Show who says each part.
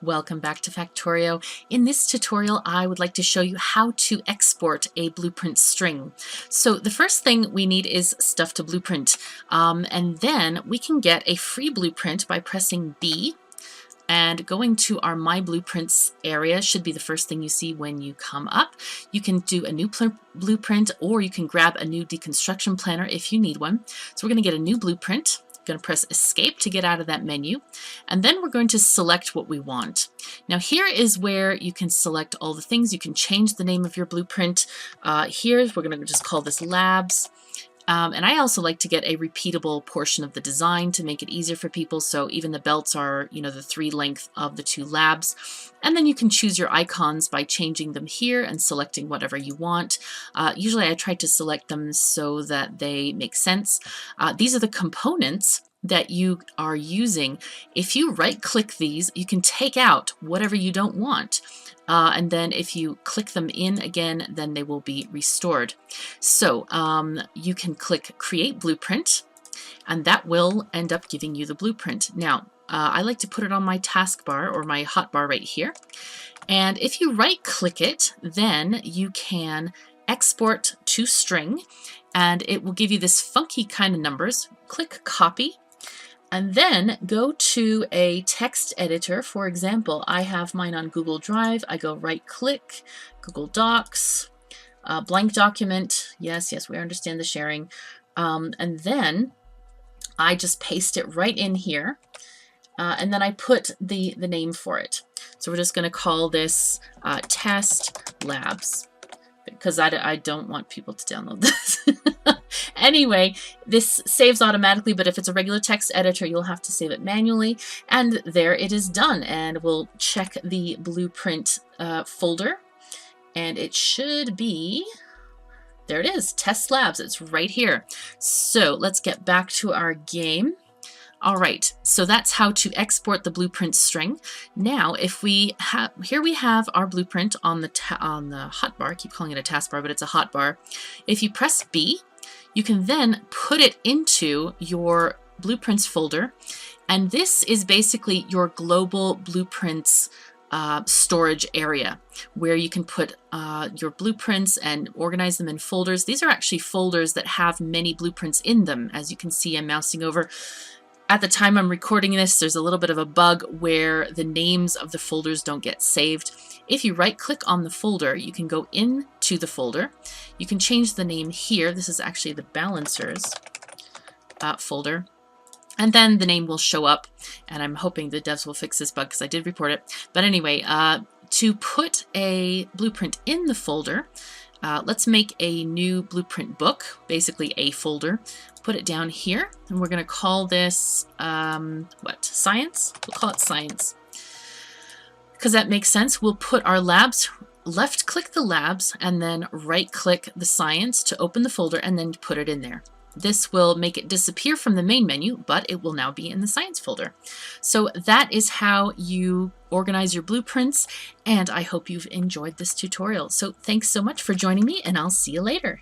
Speaker 1: Welcome back to Factorio. In this tutorial, I would like to show you how to export a blueprint string. So the first thing we need is stuff to blueprint, and then we can get a free blueprint by pressing B and going to our My Blueprints area. Should be the first thing you see when you come up. You can do a new blueprint, or you can grab a new deconstruction planner if you need one. So we're going to get a new blueprint. Going to press escape to get out of that menu, and then we're going to select what we want. Now here is where you can select all the things. You can change the name of your blueprint. Here we're going to just call this labs. And I also like to get a repeatable portion of the design to make it easier for people. So even the belts are, the 3 length of the 2 labs. And then you can choose your icons by changing them here and selecting whatever you want. Usually I try to select them so that they make sense. These are the components that you are using. If you right click these, you can take out whatever you don't want. And then if you click them in again, then they will be restored. So you can click Create Blueprint, and that will end up giving you the blueprint. Now, I like to put it on my taskbar or my hotbar right here. And if you right click it, then you can export to string, and it will give you this funky kind of numbers. Click Copy. And then go to a text editor. For example, I have mine on Google Drive. I go right click, Google Docs, blank document. Yes, we understand the sharing. And then I just paste it right in here. And then I put the name for it. So we're just going to call this Test Labs, because I don't want people to download this. Anyway, this saves automatically, but if it's a regular text editor, you'll have to save it manually. And there it is done. And we'll check the blueprint folder, and it should be, there it is, Test Labs. It's right here. So let's get back to our game. All right, so that's how to export the blueprint string. Now, if we have, here we have our blueprint on the hotbar. I keep calling it a taskbar, but it's a hotbar. If you press B, you can then put it into your blueprints folder, and this is basically your global blueprints storage area, where you can put your blueprints and organize them in folders. These are actually folders that have many blueprints in them. As you can see, I'm mousing over. At the time I'm recording this, there's a little bit of a bug where the names of the folders don't get saved. If you right click on the folder, you can go into the folder. You can change the name here. This is actually the balancers folder. And then the name will show up, and I'm hoping the devs will fix this bug because I did report it. But anyway, to put a blueprint in the folder, let's make a new blueprint book, basically a folder. Put it down here, and we're going to call this, Science? We'll call it Science, because that makes sense. We'll put our labs, left click the labs, and then right click the Science to open the folder, and then put it in there. This will make it disappear from the main menu, but it will now be in the Science folder. So that is how you organize your blueprints, and I hope you've enjoyed this tutorial. So thanks so much for joining me, and I'll see you later.